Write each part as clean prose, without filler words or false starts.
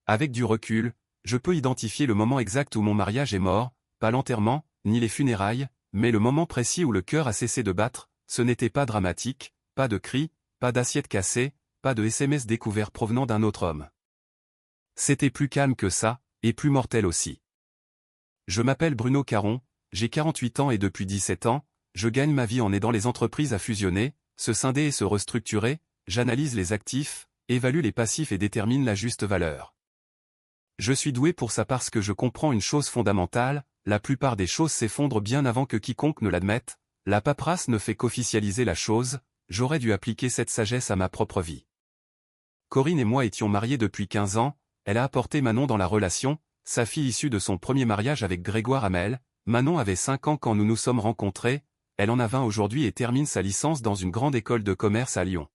Avec du recul, je peux identifier le moment exact où mon mariage est mort, pas l'enterrement, ni les funérailles, mais le moment précis où le cœur a cessé de battre. Ce n'était pas dramatique, pas de cris, pas d'assiettes cassées, pas de SMS découverts provenant d'un autre homme. C'était plus calme que ça, et plus mortel aussi. Je m'appelle Bruno Caron, j'ai 48 ans et depuis 17 ans, je gagne ma vie en aidant les entreprises à fusionner, se scinder et se restructurer, j'analyse les actifs, évalue les passifs et détermine la juste valeur. Je suis doué pour ça parce que je comprends une chose fondamentale, la plupart des choses s'effondrent bien avant que quiconque ne l'admette, la paperasse ne fait qu'officialiser la chose, j'aurais dû appliquer cette sagesse à ma propre vie. Corinne et moi étions mariés depuis 15 ans, elle a apporté Manon dans la relation, sa fille issue de son premier mariage avec Grégoire Hamel. Manon avait 5 ans quand nous nous sommes rencontrés, elle en a 20 aujourd'hui et termine sa licence dans une grande école de commerce à Lyon.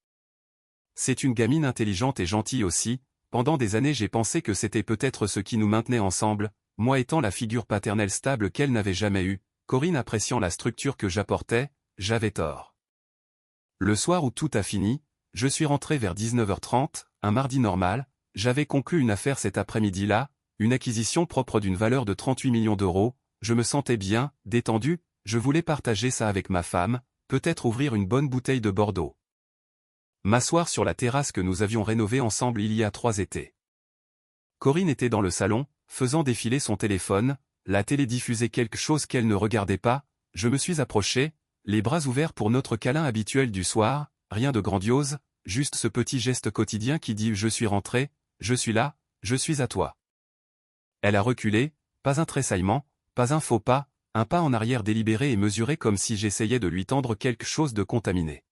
C'est une gamine intelligente et gentille aussi. Pendant des années j'ai pensé que c'était peut-être ce qui nous maintenait ensemble, moi étant la figure paternelle stable qu'elle n'avait jamais eue, Corinne appréciant la structure que j'apportais, j'avais tort. Le soir où tout a fini, je suis rentré vers 19h30, un mardi normal, j'avais conclu une affaire cet après-midi-là, une acquisition propre d'une valeur de 38 millions d'euros, je me sentais bien, détendu, je voulais partager ça avec ma femme, peut-être ouvrir une bonne bouteille de Bordeaux. M'asseoir sur la terrasse que nous avions rénovée ensemble il y a 3 étés. Corinne était dans le salon, faisant défiler son téléphone, la télé diffusait quelque chose qu'elle ne regardait pas, je me suis approché, les bras ouverts pour notre câlin habituel du soir, rien de grandiose, juste ce petit geste quotidien qui dit « je suis rentré, je suis là, je suis à toi ». Elle a reculé, pas un tressaillement, pas un faux pas, un pas en arrière délibéré et mesuré comme si j'essayais de lui tendre quelque chose de contaminé.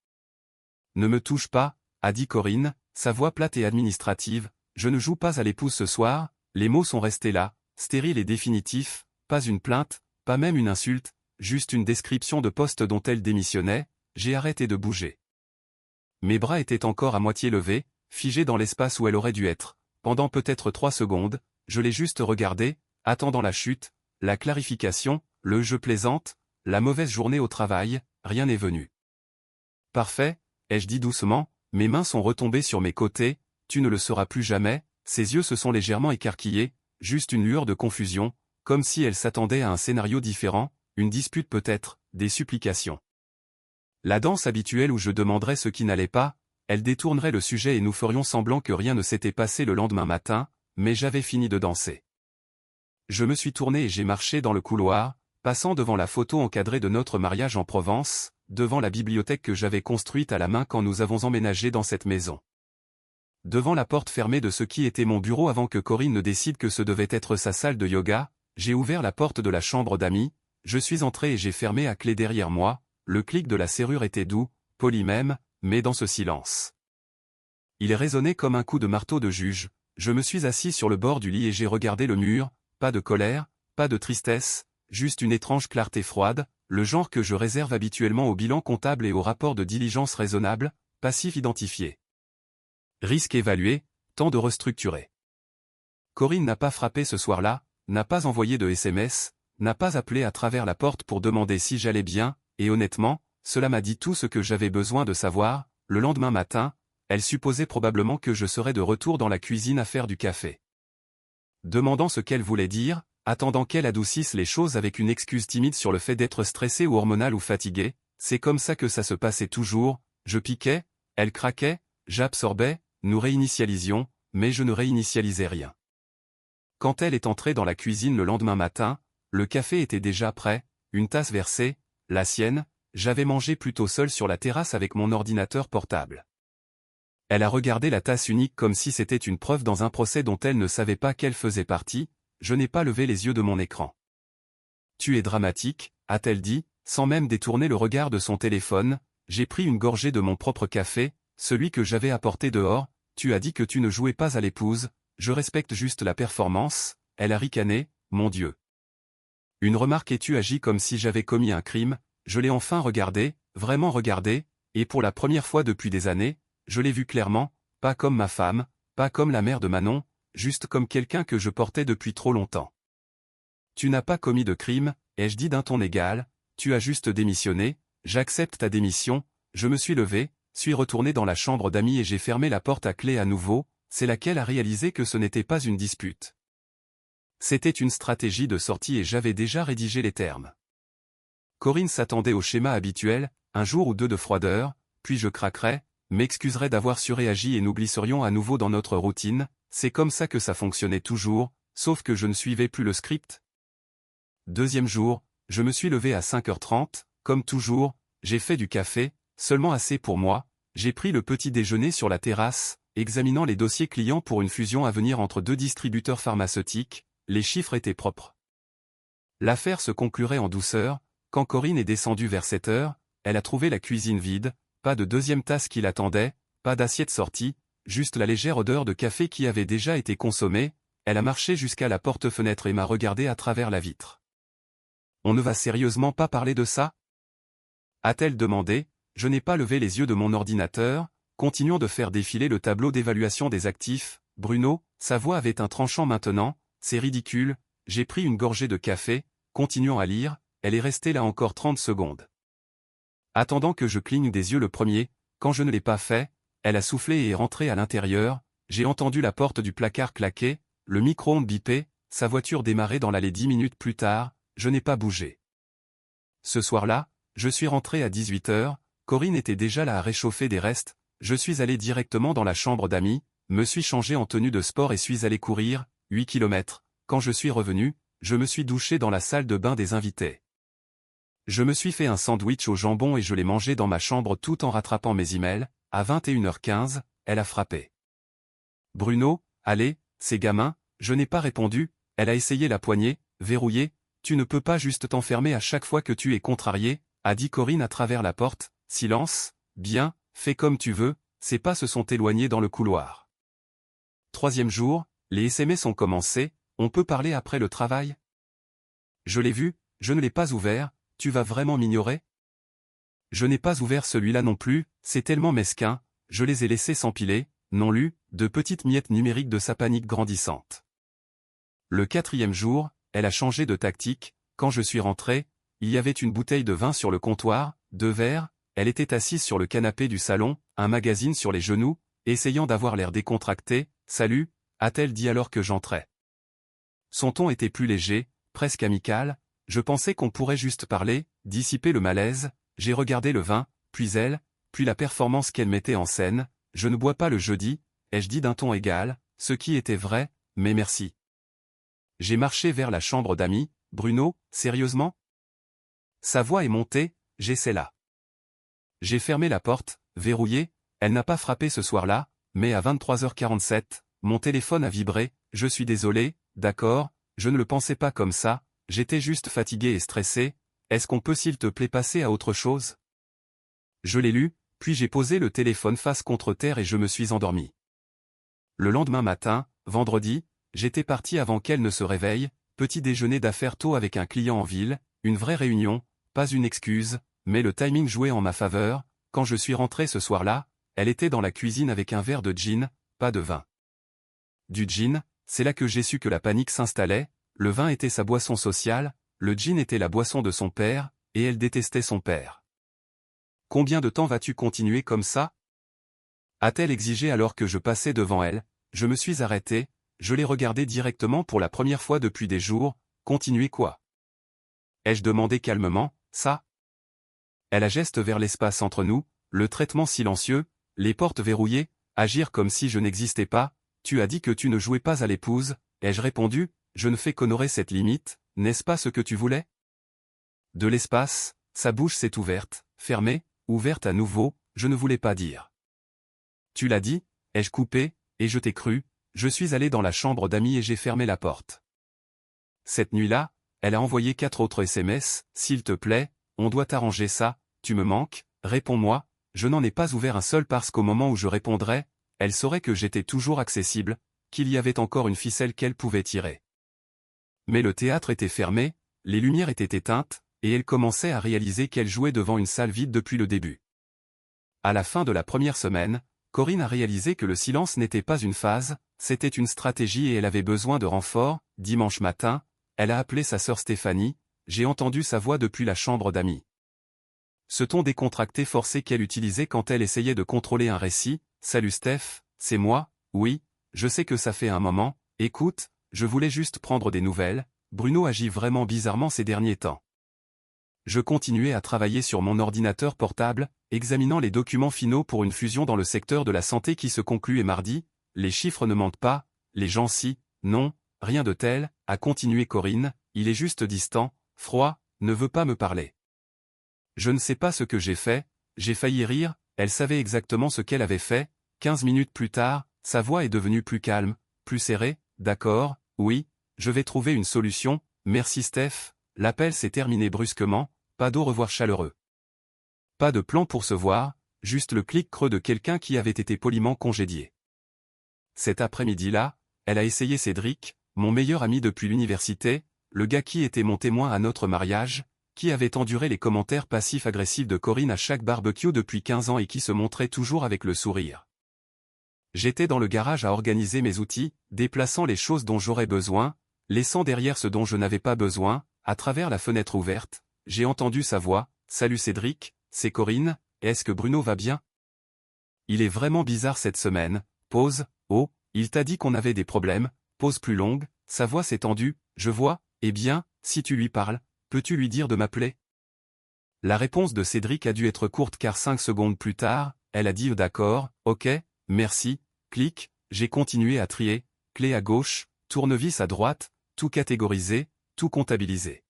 « Ne me touche pas », a dit Corinne, sa voix plate et administrative, « je ne joue pas à l'épouse ce soir », les mots sont restés là, stériles et définitifs, pas une plainte, pas même une insulte, juste une description de poste dont elle démissionnait, j'ai arrêté de bouger. Mes bras étaient encore à moitié levés, figés dans l'espace où elle aurait dû être, pendant peut-être 3 secondes, je l'ai juste regardé, attendant la chute, la clarification, le « je plaisante », la mauvaise journée au travail, rien n'est venu. « Parfait », ai-je dit doucement, mes mains sont retombées sur mes côtés, tu ne le sauras plus jamais, ses yeux se sont légèrement écarquillés, juste une lueur de confusion, comme si elle s'attendait à un scénario différent, une dispute peut-être, des supplications. La danse habituelle où je demanderais ce qui n'allait pas, elle détournerait le sujet et nous ferions semblant que rien ne s'était passé le lendemain matin, mais j'avais fini de danser. Je me suis tourné et j'ai marché dans le couloir, passant devant la photo encadrée de notre mariage en Provence, devant la bibliothèque que j'avais construite à la main quand nous avons emménagé dans cette maison. Devant la porte fermée de ce qui était mon bureau avant que Corinne ne décide que ce devait être sa salle de yoga, j'ai ouvert la porte de la chambre d'amis, je suis entré et j'ai fermé à clé derrière moi, le clic de la serrure était doux, poli même, mais dans ce silence. Il résonnait comme un coup de marteau de juge, je me suis assis sur le bord du lit et j'ai regardé le mur, pas de colère, pas de tristesse, juste une étrange clarté froide, le genre que je réserve habituellement au bilan comptable et au rapport de diligence raisonnable, passif identifié. Risque évalué, temps de restructurer. Corinne n'a pas frappé ce soir-là, n'a pas envoyé de SMS, n'a pas appelé à travers la porte pour demander si j'allais bien, et honnêtement, cela m'a dit tout ce que j'avais besoin de savoir. Le lendemain matin, elle supposait probablement que je serais de retour dans la cuisine à faire du café. Demandant ce qu'elle voulait dire, attendant qu'elle adoucisse les choses avec une excuse timide sur le fait d'être stressé ou hormonal ou fatigué, c'est comme ça que ça se passait toujours, je piquais, elle craquait, j'absorbais, nous réinitialisions, mais je ne réinitialisais rien. Quand elle est entrée dans la cuisine le lendemain matin, le café était déjà prêt, une tasse versée, la sienne, j'avais mangé plutôt seul sur la terrasse avec mon ordinateur portable. Elle a regardé la tasse unique comme si c'était une preuve dans un procès dont elle ne savait pas qu'elle faisait partie, je n'ai pas levé les yeux de mon écran. « Tu es dramatique », a-t-elle dit, sans même détourner le regard de son téléphone, j'ai pris une gorgée de mon propre café, celui que j'avais apporté dehors, tu as dit que tu ne jouais pas à l'épouse, je respecte juste la performance, elle a ricané, mon Dieu. Une remarque et tu agis comme si j'avais commis un crime, je l'ai enfin regardé, vraiment regardé, et pour la première fois depuis des années, je l'ai vu clairement, pas comme ma femme, pas comme la mère de Manon, juste comme quelqu'un que je portais depuis trop longtemps. Tu n'as pas commis de crime, ai-je dit d'un ton égal, tu as juste démissionné, j'accepte ta démission, je me suis levé, suis retourné dans la chambre d'amis et j'ai fermé la porte à clé à nouveau, c'est laquelle a réalisé que ce n'était pas une dispute. C'était une stratégie de sortie et j'avais déjà rédigé les termes. Corinne s'attendait au schéma habituel, un jour ou deux de froideur, puis je craquerais, m'excuserais d'avoir surréagi et nous glisserions à nouveau dans notre routine, c'est comme ça que ça fonctionnait toujours, sauf que je ne suivais plus le script. Deuxième jour, je me suis levé à 5h30, comme toujours, j'ai fait du café, seulement assez pour moi, j'ai pris le petit déjeuner sur la terrasse, examinant les dossiers clients pour une fusion à venir entre deux distributeurs pharmaceutiques, les chiffres étaient propres. L'affaire se conclurait en douceur, quand Corinne est descendue vers 7h, elle a trouvé la cuisine vide, pas de deuxième tasse qui l'attendait, pas d'assiette sortie, juste la légère odeur de café qui avait déjà été consommée, elle a marché jusqu'à la porte-fenêtre et m'a regardé à travers la vitre. On ne va sérieusement pas parler de ça ? A-t-elle demandé, je n'ai pas levé les yeux de mon ordinateur, continuant de faire défiler le tableau d'évaluation des actifs, Bruno, sa voix avait un tranchant maintenant, c'est ridicule, j'ai pris une gorgée de café, continuant à lire, elle est restée là encore 30 secondes. Attendant que je cligne des yeux le premier, quand je ne l'ai pas fait, elle a soufflé et est rentrée à l'intérieur, j'ai entendu la porte du placard claquer, le micro-ondes biper, sa voiture démarrer dans l'allée 10 minutes plus tard, je n'ai pas bougé. Ce soir-là, je suis rentré à 18h, Corinne était déjà là à réchauffer des restes, je suis allé directement dans la chambre d'amis, me suis changé en tenue de sport et suis allé courir, 8 km, quand je suis revenu, je me suis douché dans la salle de bain des invités. Je me suis fait un sandwich au jambon et je l'ai mangé dans ma chambre tout en rattrapant mes emails, à 21h15, elle a frappé. Bruno, allez, ces gamins, je n'ai pas répondu, elle a essayé la poignée, verrouillée, tu ne peux pas juste t'enfermer à chaque fois que tu es contrarié, a dit Corinne à travers la porte, silence, bien, fais comme tu veux, ses pas se sont éloignés dans le couloir. Troisième jour, les SMS ont commencé, on peut parler après le travail ? Je l'ai vu, je ne l'ai pas ouvert, tu vas vraiment m'ignorer ? Je n'ai pas ouvert celui-là non plus, c'est tellement mesquin, je les ai laissés s'empiler, non lus, de petites miettes numériques de sa panique grandissante. Le quatrième jour, elle a changé de tactique, quand je suis rentré, il y avait une bouteille de vin sur le comptoir, 2 verres, elle était assise sur le canapé du salon, un magazine sur les genoux, essayant d'avoir l'air décontracté, « Salut », a-t-elle dit alors que j'entrais. Son ton était plus léger, presque amical, je pensais qu'on pourrait juste parler, dissiper le malaise, j'ai regardé le vin, puis elle, puis la performance qu'elle mettait en scène, je ne bois pas le jeudi, ai-je dit d'un ton égal, ce qui était vrai, mais merci. J'ai marché vers la chambre d'amis, Bruno, sérieusement ? Sa voix est montée, j'essaie là. J'ai fermé la porte, verrouillée, elle n'a pas frappé ce soir-là, mais à 23h47, mon téléphone a vibré, je suis désolé, d'accord, je ne le pensais pas comme ça, j'étais juste fatigué et stressé, est-ce qu'on peut s'il te plaît passer à autre chose ? Je l'ai lu, puis j'ai posé le téléphone face contre terre et je me suis endormi. Le lendemain matin, vendredi, j'étais parti avant qu'elle ne se réveille, petit déjeuner d'affaires tôt avec un client en ville, une vraie réunion, pas une excuse, mais le timing jouait en ma faveur, quand je suis rentré ce soir-là, elle était dans la cuisine avec un verre de gin, pas de vin. Du gin, c'est là que j'ai su que la panique s'installait, le vin était sa boisson sociale, le gin était la boisson de son père, et elle détestait son père. Combien de temps vas-tu continuer comme ça ? A-t-elle exigé alors que je passais devant elle, je me suis arrêté, je l'ai regardée directement pour la première fois depuis des jours, continuer quoi ? Ai-je demandé calmement, ça ? Elle a geste vers l'espace entre nous, le traitement silencieux, les portes verrouillées, agir comme si je n'existais pas, tu as dit que tu ne jouais pas à l'épouse, ai-je répondu, je ne fais qu'honorer cette limite, n'est-ce pas ce que tu voulais ? De l'espace, sa bouche s'est ouverte, fermée, ouverte à nouveau, je ne voulais pas dire. Tu l'as dit, ai-je coupé, et je t'ai cru, je suis allé dans la chambre d'amis et j'ai fermé la porte. Cette nuit-là, elle a envoyé 4 autres SMS, s'il te plaît, on doit arranger ça, tu me manques, réponds-moi, je n'en ai pas ouvert un seul parce qu'au moment où je répondrais, elle saurait que j'étais toujours accessible, qu'il y avait encore une ficelle qu'elle pouvait tirer. Mais le théâtre était fermé, les lumières étaient éteintes, et elle commençait à réaliser qu'elle jouait devant une salle vide depuis le début. À la fin de la première semaine, Corinne a réalisé que le silence n'était pas une phase, c'était une stratégie et elle avait besoin de renfort. Dimanche matin, elle a appelé sa sœur Stéphanie, j'ai entendu sa voix depuis la chambre d'amis. Ce ton décontracté forcé qu'elle utilisait quand elle essayait de contrôler un récit, « Salut Steph, c'est moi, oui, je sais que ça fait un moment, écoute, je voulais juste prendre des nouvelles, Bruno agit vraiment bizarrement ces derniers temps. Je continuais à travailler sur mon ordinateur portable, examinant les documents finaux pour une fusion dans le secteur de la santé qui se concluait mardi, les chiffres ne mentent pas, les gens si, non, rien de tel, a continué Corinne, il est juste distant, froid, ne veut pas me parler. Je ne sais pas ce que j'ai fait, j'ai failli rire, elle savait exactement ce qu'elle avait fait, 15 minutes plus tard, sa voix est devenue plus calme, plus serrée, d'accord, oui, je vais trouver une solution, merci Steph, l'appel s'est terminé brusquement, pas d'au revoir chaleureux. Pas de plan pour se voir, juste le clic creux de quelqu'un qui avait été poliment congédié. Cet après-midi-là, elle a essayé Cédric, mon meilleur ami depuis l'université, le gars qui était mon témoin à notre mariage, qui avait enduré les commentaires passifs-agressifs de Corinne à chaque barbecue depuis 15 ans et qui se montrait toujours avec le sourire. J'étais dans le garage à organiser mes outils, déplaçant les choses dont j'aurais besoin, laissant derrière ce dont je n'avais pas besoin, à travers la fenêtre ouverte, j'ai entendu sa voix, « Salut Cédric, c'est Corinne, est-ce que Bruno va bien ?» Il est vraiment bizarre cette semaine, pause, oh, il t'a dit qu'on avait des problèmes, pause plus longue, sa voix s'est tendue, je vois, eh bien, si tu lui parles, peux-tu lui dire de m'appeler ? La réponse de Cédric a dû être courte car 5 secondes plus tard, elle a dit d'accord, ok, merci, clic, j'ai continué à trier, clé à gauche, tournevis à droite, tout catégorisé, tout comptabilisé.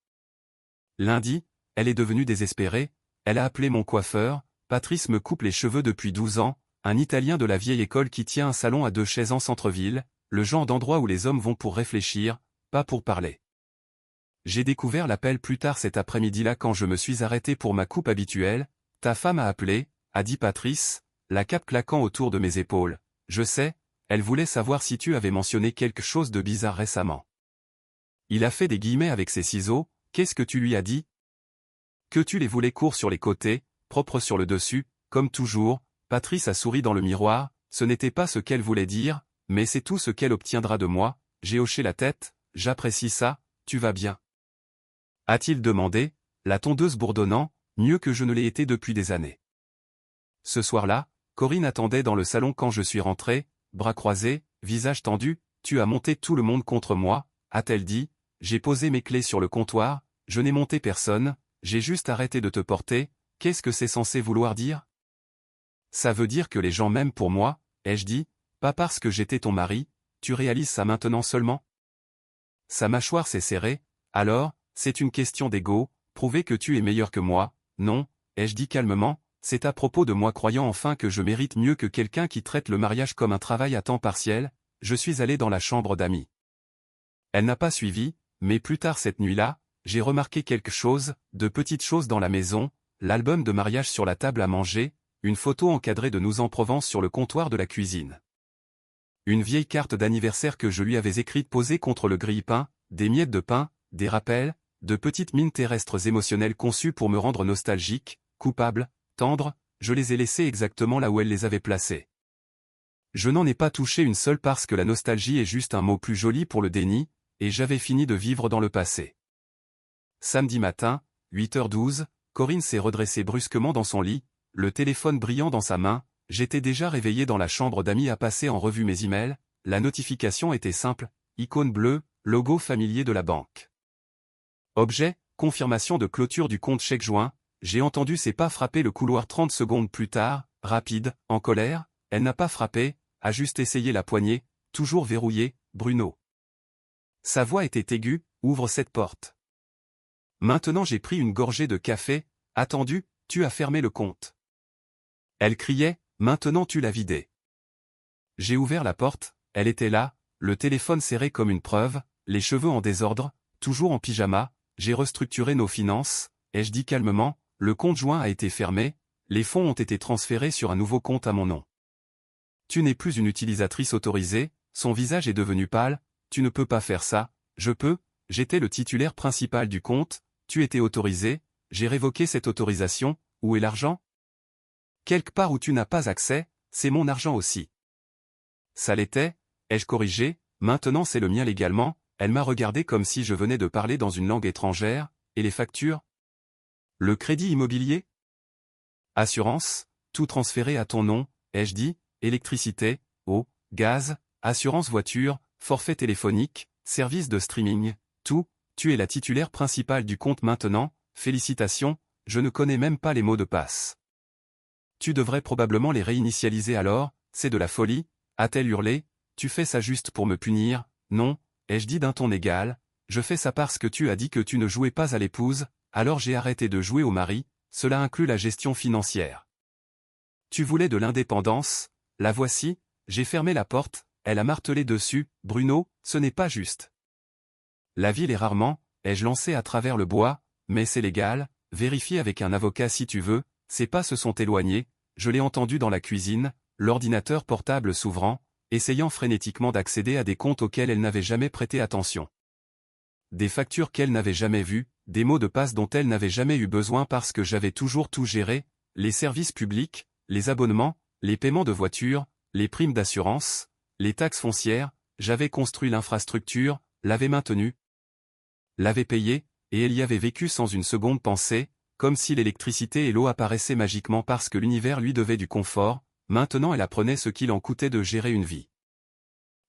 Lundi, elle est devenue désespérée, elle a appelé mon coiffeur, Patrice me coupe les cheveux depuis 12 ans, un Italien de la vieille école qui tient un salon à 2 chaises en centre-ville, le genre d'endroit où les hommes vont pour réfléchir, pas pour parler. J'ai découvert l'appel plus tard cet après-midi-là quand je me suis arrêté pour ma coupe habituelle, ta femme a appelé, a dit Patrice, la cape claquant autour de mes épaules, je sais, elle voulait savoir si tu avais mentionné quelque chose de bizarre récemment. Il a fait des guillemets avec ses ciseaux, qu'est-ce que tu lui as dit ? Que tu les voulais courts sur les côtés, propres sur le dessus, comme toujours, Patrice a souri dans le miroir, ce n'était pas ce qu'elle voulait dire, mais c'est tout ce qu'elle obtiendra de moi, j'ai hoché la tête, j'apprécie ça, tu vas bien. A-t-il demandé, la tondeuse bourdonnant, mieux que je ne l'ai été depuis des années. Ce soir-là, Corinne attendait dans le salon quand je suis rentré, bras croisés, visage tendu, tu as monté tout le monde contre moi, a-t-elle dit, j'ai posé mes clés sur le comptoir, je n'ai monté personne, j'ai juste arrêté de te porter, qu'est-ce que c'est censé vouloir dire ? Ça veut dire que les gens m'aiment pour moi, ai-je dit, pas parce que j'étais ton mari, tu réalises ça maintenant seulement ? Sa mâchoire s'est serrée, alors, c'est une question d'ego, prouver que tu es meilleur que moi, non, ai-je dit calmement, c'est à propos de moi croyant enfin que je mérite mieux que quelqu'un qui traite le mariage comme un travail à temps partiel, je suis allé dans la chambre d'amis. Elle n'a pas suivi, mais plus tard cette nuit-là, j'ai remarqué quelque chose, de petites choses dans la maison, l'album de mariage sur la table à manger, une photo encadrée de nous en Provence sur le comptoir de la cuisine. Une vieille carte d'anniversaire que je lui avais écrite posée contre le grille-pain, des miettes de pain, des rappels, de petites mines terrestres émotionnelles conçues pour me rendre nostalgique, coupable, tendre, je les ai laissées exactement là où elle les avait placées. Je n'en ai pas touché une seule parce que la nostalgie est juste un mot plus joli pour le déni, et j'avais fini de vivre dans le passé. Samedi matin, 8h12, Corinne s'est redressée brusquement dans son lit, le téléphone brillant dans sa main, j'étais déjà réveillé dans la chambre d'amis à passer en revue mes emails, la notification était simple, icône bleue, logo familier de la banque. Objet, confirmation de clôture du compte chèque joint, j'ai entendu ses pas frapper le couloir 30 secondes plus tard, rapide, en colère, elle n'a pas frappé, a juste essayé la poignée, toujours verrouillée, Bruno. Sa voix était aiguë, ouvre cette porte. Maintenant j'ai pris une gorgée de café, attendu, tu as fermé le compte. Elle criait, maintenant tu l'as vidé. J'ai ouvert la porte, elle était là, le téléphone serré comme une preuve, les cheveux en désordre, toujours en pyjama, j'ai restructuré nos finances, ai-je dit calmement, le compte joint a été fermé, les fonds ont été transférés sur un nouveau compte à mon nom. Tu n'es plus une utilisatrice autorisée, son visage est devenu pâle, tu ne peux pas faire ça, je peux, j'étais le titulaire principal du compte, tu étais autorisé, j'ai révoqué cette autorisation, où est l'argent ? Quelque part où tu n'as pas accès, c'est mon argent aussi. Ça l'était, ai-je corrigé, maintenant c'est le mien légalement, elle m'a regardé comme si je venais de parler dans une langue étrangère, et les factures ? Le crédit immobilier ? Assurance, tout transféré à ton nom, ai-je dit, électricité, eau, gaz, assurance voiture, forfait téléphonique, service de streaming, tout, tu es la titulaire principale du compte maintenant, félicitations, je ne connais même pas les mots de passe. Tu devrais probablement les réinitialiser alors, c'est de la folie, a-t-elle hurlé, tu fais ça juste pour me punir, non, ai-je dit d'un ton égal, je fais ça parce que tu as dit que tu ne jouais pas à l'épouse, alors j'ai arrêté de jouer au mari, cela inclut la gestion financière. Tu voulais de l'indépendance, la voici, j'ai fermé la porte, elle a martelé dessus, Bruno, ce n'est pas juste. La ville est rarement, ai-je lancé à travers le bois, mais c'est légal, vérifie avec un avocat si tu veux, ses pas se sont éloignés, je l'ai entendu dans la cuisine, l'ordinateur portable s'ouvrant, essayant frénétiquement d'accéder à des comptes auxquels elle n'avait jamais prêté attention. Des factures qu'elle n'avait jamais vues, des mots de passe dont elle n'avait jamais eu besoin parce que j'avais toujours tout géré, les services publics, les abonnements, les paiements de voitures, les primes d'assurance, les taxes foncières, j'avais construit l'infrastructure, l'avais maintenue, l'avait payée, et elle y avait vécu sans une seconde pensée, comme si l'électricité et l'eau apparaissaient magiquement parce que l'univers lui devait du confort, maintenant elle apprenait ce qu'il en coûtait de gérer une vie.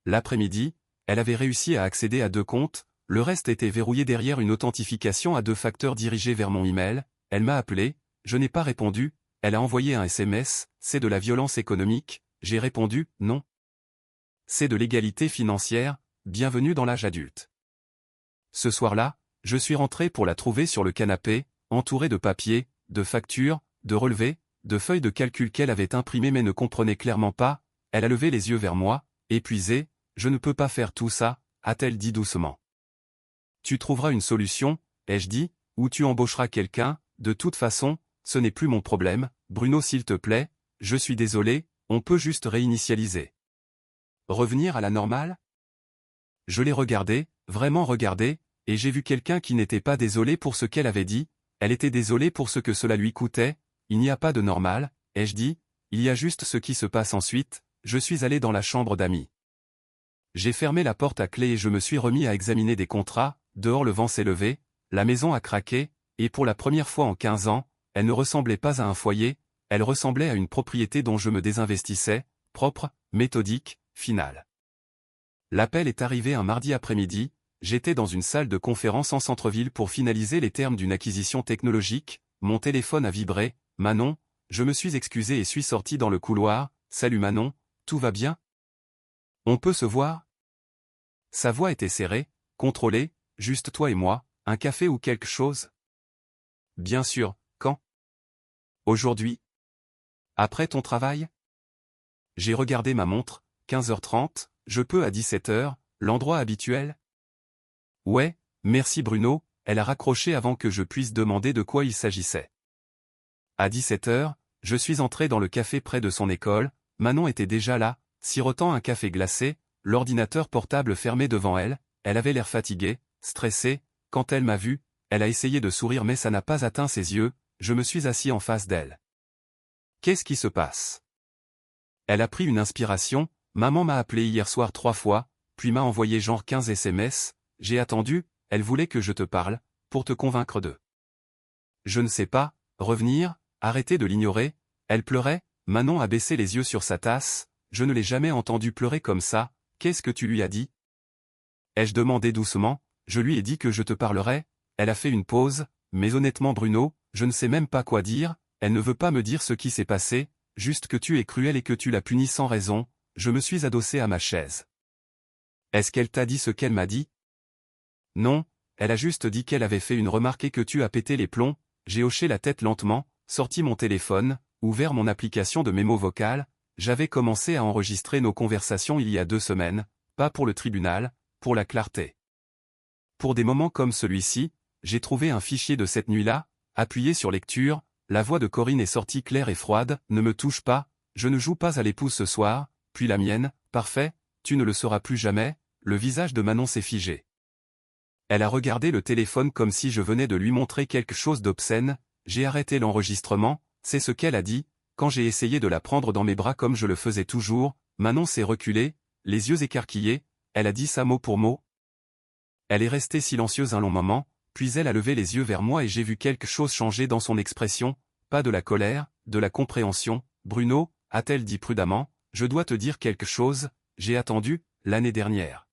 L'après-midi, elle avait réussi à accéder à 2 comptes, le reste était verrouillé derrière une authentification à 2 facteurs dirigée vers mon email, elle m'a appelé, je n'ai pas répondu, elle a envoyé un SMS, c'est de la violence économique, j'ai répondu, non. C'est de l'égalité financière, bienvenue dans l'âge adulte. Ce soir-là, je suis rentré pour la trouver sur le canapé, entourée de papiers, de factures, de relevés, de feuilles de calcul qu'elle avait imprimées mais ne comprenait clairement pas, elle a levé les yeux vers moi, épuisée, je ne peux pas faire tout ça, a-t-elle dit doucement. Tu trouveras une solution, ai-je dit, ou tu embaucheras quelqu'un, de toute façon, ce n'est plus mon problème, Bruno s'il te plaît, je suis désolé, on peut juste réinitialiser. Revenir à la normale? Je l'ai regardé, vraiment regardé, et j'ai vu quelqu'un qui n'était pas désolé pour ce qu'elle avait dit, elle était désolée pour ce que cela lui coûtait, il n'y a pas de normal, ai-je dit, il y a juste ce qui se passe ensuite, je suis allé dans la chambre d'amis. J'ai fermé la porte à clé et je me suis remis à examiner des contrats, dehors le vent s'est levé, la maison a craqué, et pour la première fois en 15 ans, elle ne ressemblait pas à un foyer, elle ressemblait à une propriété dont je me désinvestissais, propre, méthodique, finale. L'appel est arrivé un mardi après-midi, j'étais dans une salle de conférence en centre-ville pour finaliser les termes d'une acquisition technologique, mon téléphone a vibré, Manon, je me suis excusé et suis sorti dans le couloir, salut Manon, tout va bien? On peut se voir? Sa voix était serrée, contrôlée, juste toi et moi, un café ou quelque chose? Bien sûr, quand? Aujourd'hui? Après ton travail? J'ai regardé ma montre, 15h30, je peux à 17h, l'endroit habituel? Ouais, merci Bruno, elle a raccroché avant que je puisse demander de quoi il s'agissait. À 17h, je suis entré dans le café près de son école, Manon était déjà là, sirotant un café glacé, l'ordinateur portable fermé devant elle, elle avait l'air fatiguée, stressée, quand elle m'a vu, elle a essayé de sourire mais ça n'a pas atteint ses yeux, je me suis assis en face d'elle. Qu'est-ce qui se passe? Elle a pris une inspiration, maman m'a appelé hier soir 3 fois, puis m'a envoyé genre 15 SMS, j'ai attendu, elle voulait que je te parle, pour te convaincre de. Je ne sais pas, revenir, arrêter de l'ignorer, elle pleurait, Manon a baissé les yeux sur sa tasse, je ne l'ai jamais entendue pleurer comme ça, qu'est-ce que tu lui as dit? Ai-je demandé doucement, je lui ai dit que je te parlerais, elle a fait une pause, mais honnêtement Bruno, je ne sais même pas quoi dire, elle ne veut pas me dire ce qui s'est passé, juste que tu es cruel et que tu l'as punie sans raison, je me suis adossé à ma chaise. Est-ce qu'elle t'a dit ce qu'elle m'a dit? Non, elle a juste dit qu'elle avait fait une remarque et que tu as pété les plombs, j'ai hoché la tête lentement, sorti mon téléphone, ouvert mon application de mémo vocal, j'avais commencé à enregistrer nos conversations il y a 2 semaines, pas pour le tribunal, pour la clarté. Pour des moments comme celui-ci, j'ai trouvé un fichier de cette nuit-là, appuyé sur lecture, la voix de Corinne est sortie claire et froide, ne me touche pas, je ne joue pas à l'épouse ce soir, puis la mienne, parfait, tu ne le sauras plus jamais, le visage de Manon s'est figé. Elle a regardé le téléphone comme si je venais de lui montrer quelque chose d'obscène, j'ai arrêté l'enregistrement, c'est ce qu'elle a dit, quand j'ai essayé de la prendre dans mes bras comme je le faisais toujours, Manon s'est reculée, les yeux écarquillés, elle a dit ça mot pour mot. Elle est restée silencieuse un long moment, puis elle a levé les yeux vers moi et j'ai vu quelque chose changer dans son expression, pas de la colère, de la compréhension, Bruno, a-t-elle dit prudemment, je dois te dire quelque chose, j'ai attendu, l'année dernière.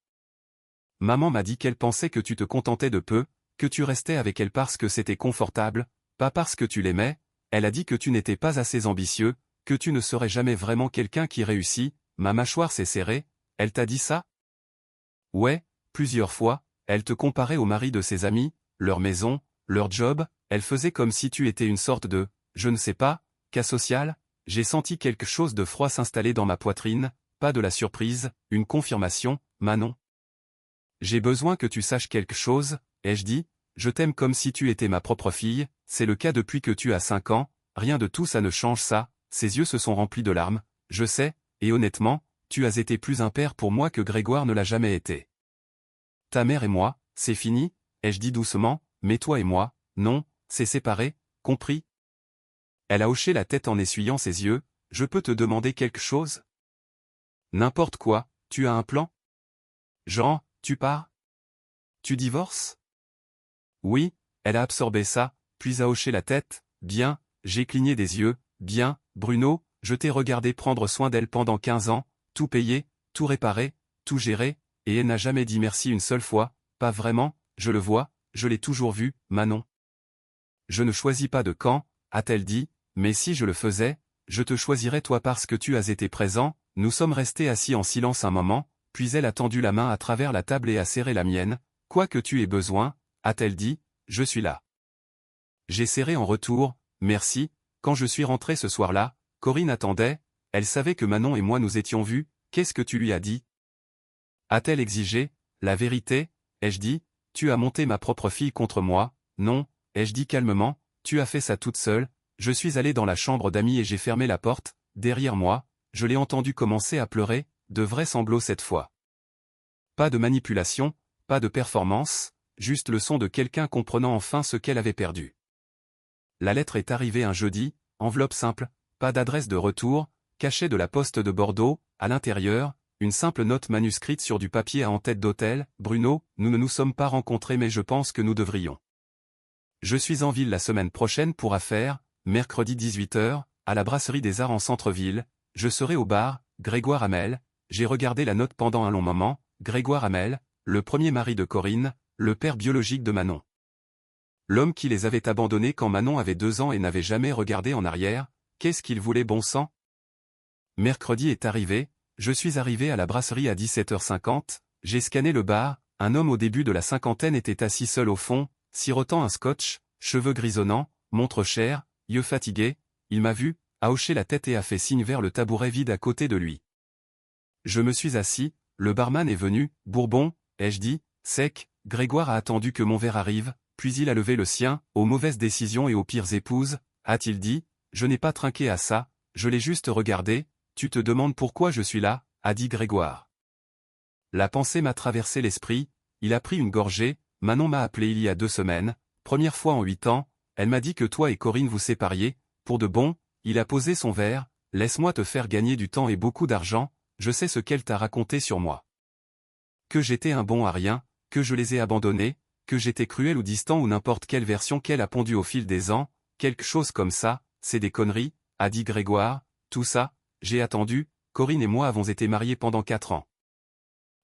Maman m'a dit qu'elle pensait que tu te contentais de peu, que tu restais avec elle parce que c'était confortable, pas parce que tu l'aimais, elle a dit que tu n'étais pas assez ambitieux, que tu ne serais jamais vraiment quelqu'un qui réussit, ma mâchoire s'est serrée, elle t'a dit ça? Ouais, plusieurs fois, elle te comparait au mari de ses amis, leur maison, leur job, elle faisait comme si tu étais une sorte de, je ne sais pas, cas social. J'ai senti quelque chose de froid s'installer dans ma poitrine, pas de la surprise, une confirmation, Manon. J'ai besoin que tu saches quelque chose, ai-je dit, je t'aime comme si tu étais ma propre fille, c'est le cas depuis que tu as 5 ans, rien de tout ça ne change ça, ses yeux se sont remplis de larmes, je sais, et honnêtement, tu as été plus un père pour moi que Grégoire ne l'a jamais été. Ta mère et moi, c'est fini, ai-je dit doucement, mais toi et moi, non, c'est séparé, compris? Elle a hoché la tête en essuyant ses yeux, je peux te demander quelque chose? N'importe quoi, tu as un plan? Jean, tu pars? Tu divorces? Oui, elle a absorbé ça, puis a hoché la tête, bien, j'ai cligné des yeux, bien, Bruno, je t'ai regardé prendre soin d'elle pendant 15 ans, tout payer, tout réparer, tout gérer, et elle n'a jamais dit merci une seule fois, pas vraiment, je le vois, je l'ai toujours vu, Manon. Je ne choisis pas de camp, a-t-elle dit, mais si je le faisais, je te choisirais toi parce que tu as été présent, nous sommes restés assis en silence un moment, puis elle a tendu la main à travers la table et a serré la mienne, quoi que tu aies besoin, a-t-elle dit, je suis là. J'ai serré en retour, merci, quand je suis rentré ce soir-là, Corinne attendait, elle savait que Manon et moi nous étions vus, qu'est-ce que tu lui as dit? A-t-elle exigé, la vérité, ai-je dit, tu as monté ma propre fille contre moi, non, ai-je dit calmement, tu as fait ça toute seule, je suis allé dans la chambre d'amis et j'ai fermé la porte, derrière moi, je l'ai entendu commencer à pleurer, de vrais sanglots cette fois. Pas de manipulation, pas de performance, juste le son de quelqu'un comprenant enfin ce qu'elle avait perdu. La lettre est arrivée un jeudi, enveloppe simple, pas d'adresse de retour, cachet de la poste de Bordeaux, à l'intérieur, une simple note manuscrite sur du papier à en-tête d'hôtel, Bruno, nous ne nous sommes pas rencontrés mais je pense que nous devrions. Je suis en ville la semaine prochaine pour affaires, mercredi 18h, à la Brasserie des Arts en centre-ville, je serai au bar, Grégoire Hamel, j'ai regardé la note pendant un long moment, Grégoire Hamel, le premier mari de Corinne, le père biologique de Manon. L'homme qui les avait abandonnés quand Manon avait 2 ans et n'avait jamais regardé en arrière, qu'est-ce qu'il voulait bon sang? Mercredi est arrivé, je suis arrivé à la brasserie à 17h50, j'ai scanné le bar, un homme au début de la cinquantaine était assis seul au fond, sirotant un scotch, cheveux grisonnants, montre chère, yeux fatigués, il m'a vu, a hoché la tête et a fait signe vers le tabouret vide à côté de lui. Je me suis assis, le barman est venu, Bourbon, ai-je dit, sec, Grégoire a attendu que mon verre arrive, puis il a levé le sien, aux mauvaises décisions et aux pires épouses, a-t-il dit, je n'ai pas trinqué à ça, je l'ai juste regardé, tu te demandes pourquoi je suis là, a dit Grégoire. La pensée m'a traversé l'esprit, il a pris une gorgée, Manon m'a appelé il y a 2 semaines, première fois en 8 ans, elle m'a dit que toi et Corinne vous sépariez, pour de bon, il a posé son verre, laisse-moi te faire gagner du temps et beaucoup d'argent, je sais ce qu'elle t'a raconté sur moi. Que j'étais un bon à rien, que je les ai abandonnés, que j'étais cruel ou distant ou n'importe quelle version qu'elle a pondue au fil des ans, quelque chose comme ça, c'est des conneries, a dit Grégoire, tout ça, j'ai attendu, Corinne et moi avons été mariés pendant 4 ans.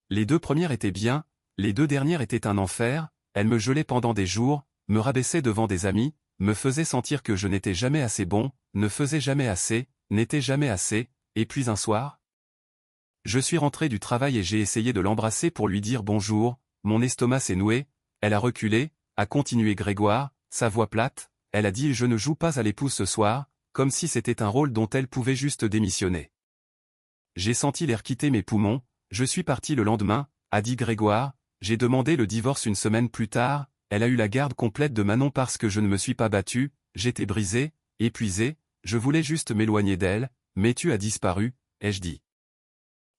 Les 2 premières étaient bien, les 2 dernières étaient un enfer, elle me gelait pendant des jours, me rabaissait devant des amis, me faisait sentir que je n'étais jamais assez bon, ne faisais jamais assez, n'étais jamais assez, et puis un soir, je suis rentré du travail et j'ai essayé de l'embrasser pour lui dire bonjour, mon estomac s'est noué, elle a reculé, a continué Grégoire, sa voix plate, elle a dit je ne joue pas à l'épouse ce soir, comme si c'était un rôle dont elle pouvait juste démissionner. J'ai senti l'air quitter mes poumons, je suis parti le lendemain, a dit Grégoire, j'ai demandé le divorce une semaine plus tard, elle a eu la garde complète de Manon parce que je ne me suis pas battu, j'étais brisé, épuisé, je voulais juste m'éloigner d'elle, mais tu as disparu, ai-je dit.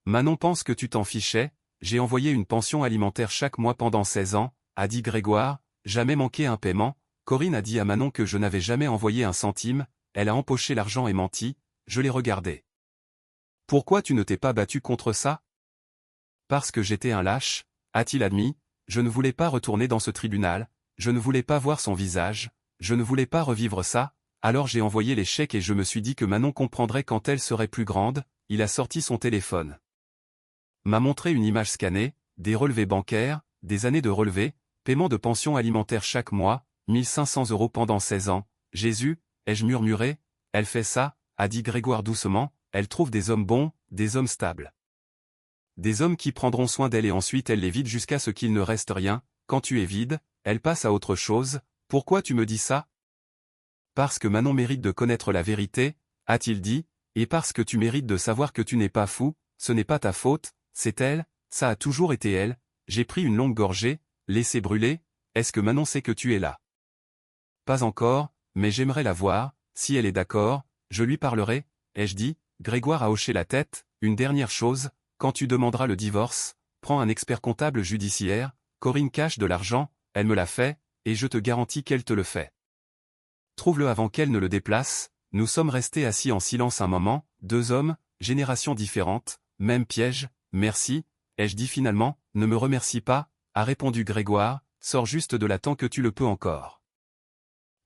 Manon pense que tu t'en fichais, j'ai envoyé une pension alimentaire chaque mois pendant 16 ans, a dit Grégoire, jamais manqué un paiement, Corinne a dit à Manon que je n'avais jamais envoyé un centime, elle a empoché l'argent et menti, je l'ai regardé. Pourquoi tu ne t'es pas battu contre ça? Parce que j'étais un lâche, a-t-il admis, je ne voulais pas retourner dans ce tribunal, je ne voulais pas voir son visage, je ne voulais pas revivre ça, alors j'ai envoyé les chèques et je me suis dit que Manon comprendrait quand elle serait plus grande, il a sorti son téléphone. m'a montré une image scannée, des relevés bancaires, des années de relevés, paiement de pension alimentaire chaque mois, 1500 € pendant 16 ans. Jésus, ai-je murmuré, elle fait ça, a dit Grégoire doucement, elle trouve des hommes bons, des hommes stables. Des hommes qui prendront soin d'elle et ensuite elle les vide jusqu'à ce qu'il ne reste rien. Quand tu es vide, elle passe à autre chose. Pourquoi tu me dis ça? Parce que Manon mérite de connaître la vérité, a-t-il dit, et parce que tu mérites de savoir que tu n'es pas fou, ce n'est pas ta faute, c'est elle, ça a toujours été elle. J'ai pris une longue gorgée, laissé brûler. Est-ce que Manon sait que tu es là? Pas encore, mais j'aimerais la voir, si elle est d'accord, je lui parlerai, ai-je dit. Grégoire a hoché la tête. Une dernière chose, quand tu demanderas le divorce, prends un expert comptable judiciaire, Corinne cache de l'argent, elle me l'a fait, et je te garantis qu'elle te le fait. Trouve-le avant qu'elle ne le déplace. Nous sommes restés assis en silence un moment, deux hommes, générations différentes, même piège. Merci, ai-je dit finalement. Ne me remercie pas, a répondu Grégoire, sors juste de là tant que tu le peux encore.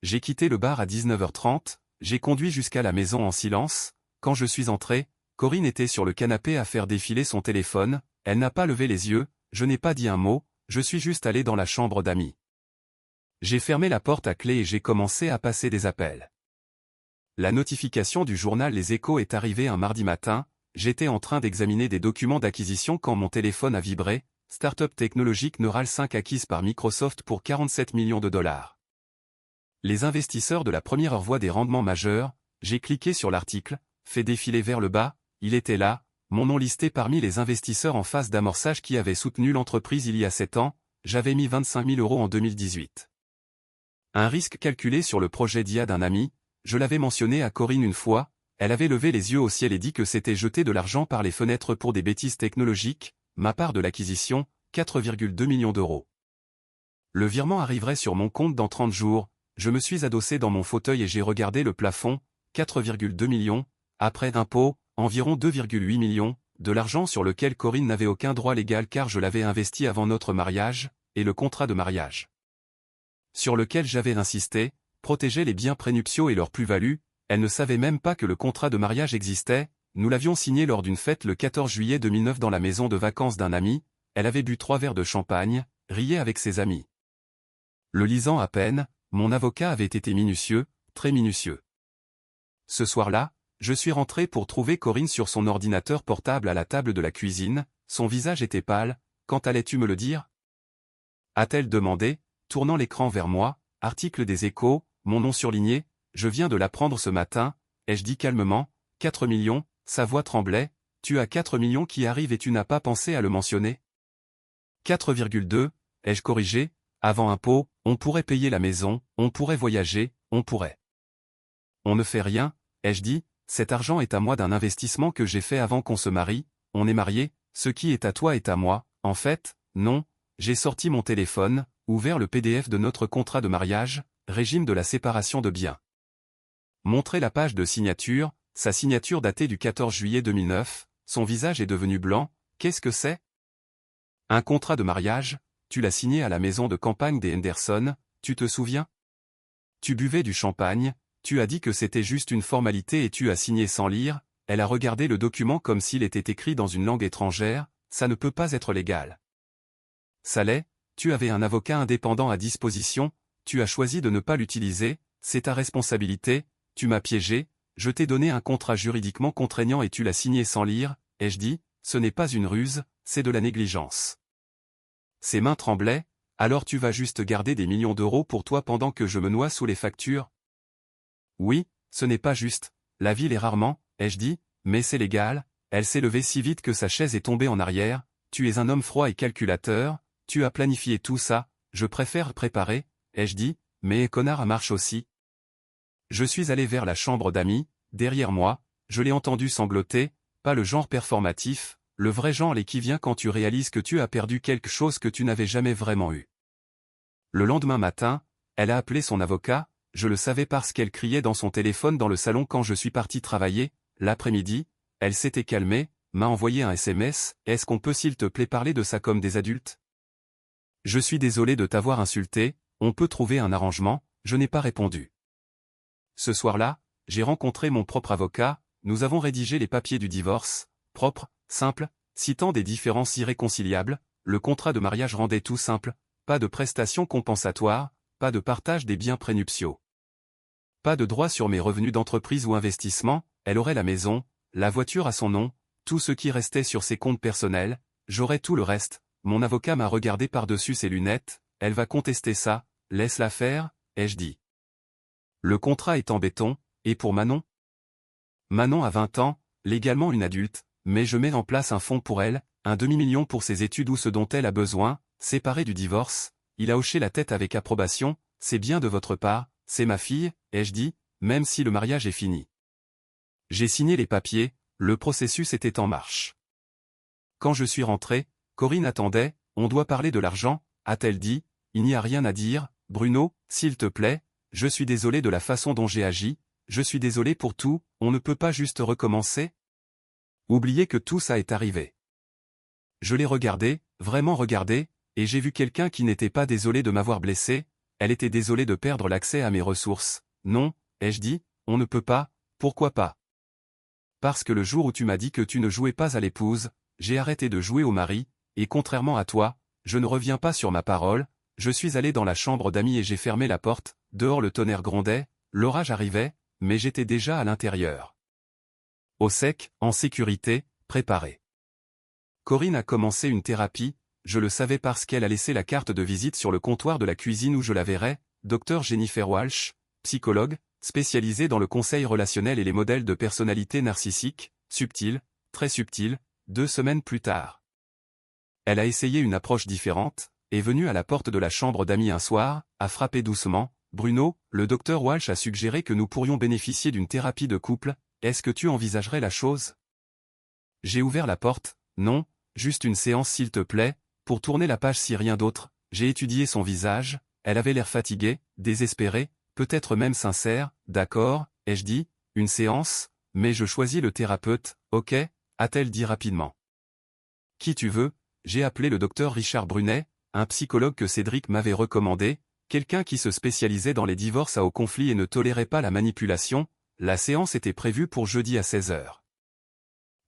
J'ai quitté le bar à 19h30, j'ai conduit jusqu'à la maison en silence. Quand je suis entré, Corinne était sur le canapé à faire défiler son téléphone, elle n'a pas levé les yeux, je n'ai pas dit un mot, je suis juste allé dans la chambre d'amis. J'ai fermé la porte à clé et j'ai commencé à passer des appels. La notification du journal Les Échos est arrivée un mardi matin, j'étais en train d'examiner des documents d'acquisition quand mon téléphone a vibré, Startup technologique Neural 5 acquise par Microsoft pour 47 millions de dollars. Les investisseurs de la première heure voient des rendements majeurs, j'ai cliqué sur l'article, fait défiler vers le bas, il était là, mon nom listé parmi les investisseurs en phase d'amorçage qui avaient soutenu l'entreprise il y a 7 ans, j'avais mis 25 000 € en 2018. Un risque calculé sur le projet d'IA d'un ami, je l'avais mentionné à Corinne une fois, elle avait levé les yeux au ciel et dit que c'était jeter de l'argent par les fenêtres pour des bêtises technologiques, ma part de l'acquisition, 4,2 millions d'euros. Le virement arriverait sur mon compte dans 30 jours, je me suis adossé dans mon fauteuil et j'ai regardé le plafond, 4,2 millions, après impôts, environ 2,8 millions, de l'argent sur lequel Corinne n'avait aucun droit légal car je l'avais investi avant notre mariage, et le contrat de mariage, sur lequel j'avais insisté, protégeait les biens prénuptiaux et leur plus-value. Elle ne savait même pas que le contrat de mariage existait, nous l'avions signé lors d'une fête le 14 juillet 2009 dans la maison de vacances d'un ami, elle avait bu 3 verres de champagne, riait avec ses amis. Le lisant à peine, mon avocat avait été minutieux, très minutieux. Ce soir-là, je suis rentré pour trouver Corinne sur son ordinateur portable à la table de la cuisine, son visage était pâle. Quand allais-tu me le dire? A-t-elle demandé, tournant l'écran vers moi, article des Échos, mon nom surligné, je viens de l'apprendre ce matin, ai-je dit calmement, 4 millions, sa voix tremblait, tu as 4 millions qui arrivent et tu n'as pas pensé à le mentionner? 4,2, ai-je corrigé, avant impôt, on pourrait payer la maison, on pourrait voyager, on pourrait. On ne fait rien, ai-je dit, cet argent est à moi d'un investissement que j'ai fait avant qu'on se marie, on est mariés, ce qui est à toi est à moi, en fait, non, j'ai sorti mon téléphone, ouvert le PDF de notre contrat de mariage, régime de la séparation de biens. Montré la page de signature, sa signature datée du 14 juillet 2009, son visage est devenu blanc, qu'est-ce que c'est? Un contrat de mariage, tu l'as signé à la maison de campagne des Henderson, tu te souviens? Tu buvais du champagne, tu as dit que c'était juste une formalité et tu as signé sans lire, elle a regardé le document comme s'il était écrit dans une langue étrangère, ça ne peut pas être légal. Ça l'est, tu avais un avocat indépendant à disposition, tu as choisi de ne pas l'utiliser, c'est ta responsabilité, tu m'as piégé, je t'ai donné un contrat juridiquement contraignant et tu l'as signé sans lire, ai-je dit, ce n'est pas une ruse, c'est de la négligence. Ses mains tremblaient, alors tu vas juste garder des millions d'euros pour toi pendant que je me noie sous les factures? Oui, ce n'est pas juste, la ville est rarement, ai-je dit, mais c'est légal, elle s'est levée si vite que sa chaise est tombée en arrière, tu es un homme froid et calculateur, tu as planifié tout ça, je préfère préparer, ai-je dit, mais connard marche aussi. Je suis allé vers la chambre d'amis, derrière moi, je l'ai entendu sangloter, pas le genre performatif, le vrai genre qui vient quand tu réalises que tu as perdu quelque chose que tu n'avais jamais vraiment eu. Le lendemain matin, elle a appelé son avocat, je le savais parce qu'elle criait dans son téléphone dans le salon quand je suis parti travailler, l'après-midi, elle s'était calmée, m'a envoyé un SMS, est-ce qu'on peut s'il te plaît parler de ça comme des adultes? Je suis désolé de t'avoir insulté, on peut trouver un arrangement, je n'ai pas répondu. Ce soir-là, j'ai rencontré mon propre avocat, nous avons rédigé les papiers du divorce, propre, simple, citant des différences irréconciliables, le contrat de mariage rendait tout simple, pas de prestations compensatoires, pas de partage des biens prénuptiaux. Pas de droit sur mes revenus d'entreprise ou investissement, elle aurait la maison, la voiture à son nom, tout ce qui restait sur ses comptes personnels, j'aurais tout le reste. Mon avocat m'a regardé par-dessus ses lunettes, elle va contester ça, laisse-la faire, ai-je dit. Le contrat est en béton, et pour Manon? Manon a 20 ans, légalement une adulte, mais je mets en place un fonds pour elle, un demi-million pour ses études ou ce dont elle a besoin, séparé du divorce. Il a hoché la tête avec approbation, c'est bien de votre part, c'est ma fille, ai-je dit, même si le mariage est fini. J'ai signé les papiers, le processus était en marche. Quand je suis rentré, Corinne attendait, on doit parler de l'argent, a-t-elle dit, il n'y a rien à dire, Bruno, s'il te plaît, je suis désolé de la façon dont j'ai agi, je suis désolé pour tout, on ne peut pas juste recommencer? Oubliez que tout ça est arrivé. Je l'ai regardé, vraiment regardé, et j'ai vu quelqu'un qui n'était pas désolé de m'avoir blessé, elle était désolée de perdre l'accès à mes ressources. Non, ai-je dit, on ne peut pas, pourquoi pas? Parce que le jour où tu m'as dit que tu ne jouais pas à l'épouse, j'ai arrêté de jouer au mari, et contrairement à toi, je ne reviens pas sur ma parole, je suis allé dans la chambre d'amis et j'ai fermé la porte, dehors le tonnerre grondait, l'orage arrivait, mais j'étais déjà à l'intérieur. Au sec, en sécurité, préparé. Corinne a commencé une thérapie, je le savais parce qu'elle a laissé la carte de visite sur le comptoir de la cuisine où je la verrais, Dr Jennifer Walsh, psychologue, spécialisée dans le conseil relationnel et les modèles de personnalité narcissique, subtil, très subtil, 2 semaines plus tard. Elle a essayé une approche différente, est venue à la porte de la chambre d'amis un soir, a frappé doucement, Bruno, le docteur Walsh a suggéré que nous pourrions bénéficier d'une thérapie de couple, est-ce que tu envisagerais la chose? J'ai ouvert la porte, non, juste une séance s'il te plaît, pour tourner la page si rien d'autre, j'ai étudié son visage, elle avait l'air fatiguée, désespérée, peut-être même sincère, d'accord, ai-je dit, une séance, mais je choisis le thérapeute, ok, a-t-elle dit rapidement. Qui tu veux? J'ai appelé le docteur Richard Brunet, un psychologue que Cédric m'avait recommandé, quelqu'un qui se spécialisait dans les divorces à haut conflit et ne tolérait pas la manipulation, la séance était prévue pour jeudi à 16 h.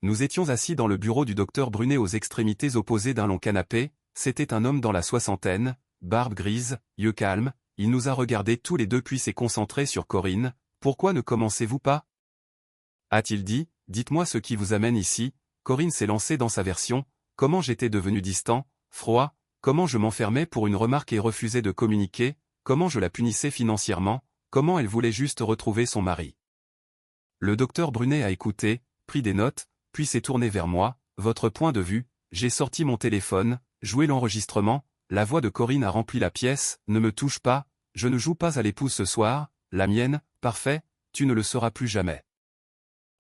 Nous étions assis dans le bureau du docteur Brunet aux extrémités opposées d'un long canapé, c'était un homme dans la soixantaine, barbe grise, yeux calmes, il nous a regardés tous les deux puis s'est concentré sur Corinne, pourquoi ne commencez-vous pas? A-t-il dit, dites-moi ce qui vous amène ici, Corinne s'est lancée dans sa version, comment j'étais devenu distant, froid, comment je m'enfermais pour une remarque et refusais de communiquer, comment je la punissais financièrement, comment elle voulait juste retrouver son mari. Le docteur Brunet a écouté, pris des notes, puis s'est tourné vers moi, votre point de vue, j'ai sorti mon téléphone, joué l'enregistrement, la voix de Corinne a rempli la pièce, ne me touche pas, je ne joue pas à l'épouse ce soir, la mienne, parfait, tu ne le sauras plus jamais.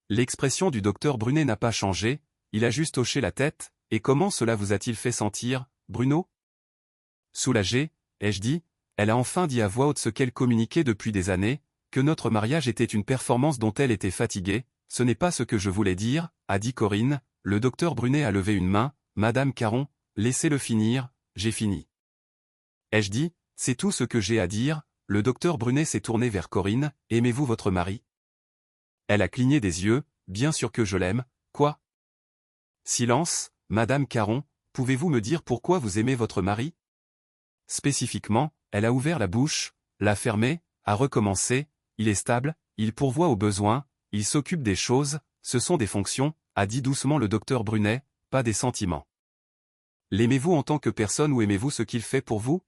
L'expression du docteur Brunet n'a pas changé, il a juste hoché la tête, et comment cela vous a-t-il fait sentir, Bruno? Soulagé, ai-je dit, elle a enfin dit à voix haute ce qu'elle communiquait depuis des années, que notre mariage était une performance dont elle était fatiguée, ce n'est pas ce que je voulais dire, a dit Corinne, le docteur Brunet a levé une main, Madame Caron, laissez-le finir, j'ai fini. Ai-je dit, c'est tout ce que j'ai à dire, le docteur Brunet s'est tourné vers Corinne, aimez-vous votre mari? Elle a cligné des yeux, bien sûr que je l'aime, quoi? Silence, Madame Caron, pouvez-vous me dire pourquoi vous aimez votre mari? Spécifiquement, elle a ouvert la bouche, l'a fermée, a recommencé, il est stable, il pourvoit aux besoins, il s'occupe des choses, ce sont des fonctions, a dit doucement le docteur Brunet, pas des sentiments. L'aimez-vous en tant que personne ou aimez-vous ce qu'il fait pour vous?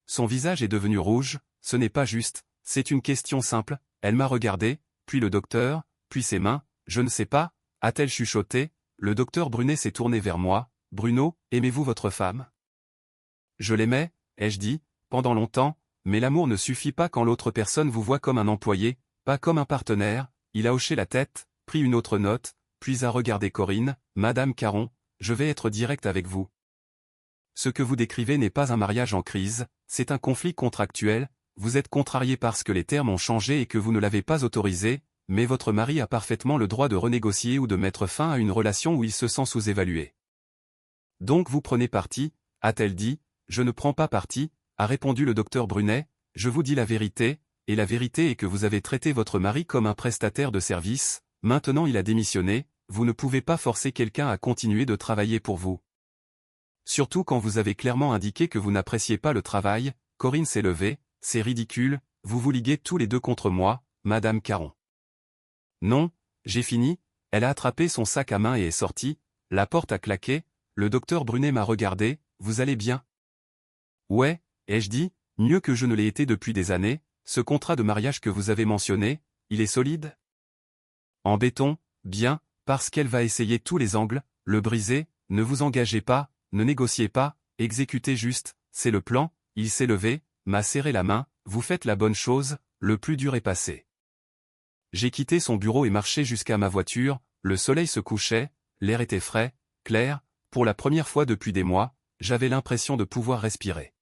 Son visage est devenu rouge, ce n'est pas juste, c'est une question simple, elle m'a regardé, puis le docteur, puis ses mains, je ne sais pas, a-t-elle chuchoté, le docteur Brunet s'est tourné vers moi, Bruno, aimez-vous votre femme? Je l'aimais, ai-je dit, pendant longtemps, mais l'amour ne suffit pas quand l'autre personne vous voit comme un employé, pas comme un partenaire, il a hoché la tête, pris une autre note, puis a regardé Corinne, Madame Caron, je vais être direct avec vous. Ce que vous décrivez n'est pas un mariage en crise, c'est un conflit contractuel, vous êtes contrarié parce que les termes ont changé et que vous ne l'avez pas autorisé, mais votre mari a parfaitement le droit de renégocier ou de mettre fin à une relation où il se sent sous-évalué. Donc vous prenez parti, a-t-elle dit, je ne prends pas parti, a répondu le docteur Brunet, je vous dis la vérité, et la vérité est que vous avez traité votre mari comme un prestataire de service, maintenant il a démissionné, vous ne pouvez pas forcer quelqu'un à continuer de travailler pour vous. Surtout quand vous avez clairement indiqué que vous n'appréciez pas le travail. Corinne s'est levée, c'est ridicule, vous vous liguez tous les deux contre moi, Madame Caron. Non, j'ai fini, elle a attrapé son sac à main et est sortie, la porte a claqué, le docteur Brunet m'a regardé, vous allez bien? Ouais, ai-je dit, mieux que je ne l'ai été depuis des années, ce contrat de mariage que vous avez mentionné, il est solide? En béton, bien, parce qu'elle va essayer tous les angles, le briser, ne vous engagez pas, ne négociez pas, exécutez juste, c'est le plan, il s'est levé, m'a serré la main, vous faites la bonne chose, le plus dur est passé. J'ai quitté son bureau et marché jusqu'à ma voiture, le soleil se couchait, l'air était frais, clair, pour la première fois depuis des mois, j'avais l'impression de pouvoir respirer.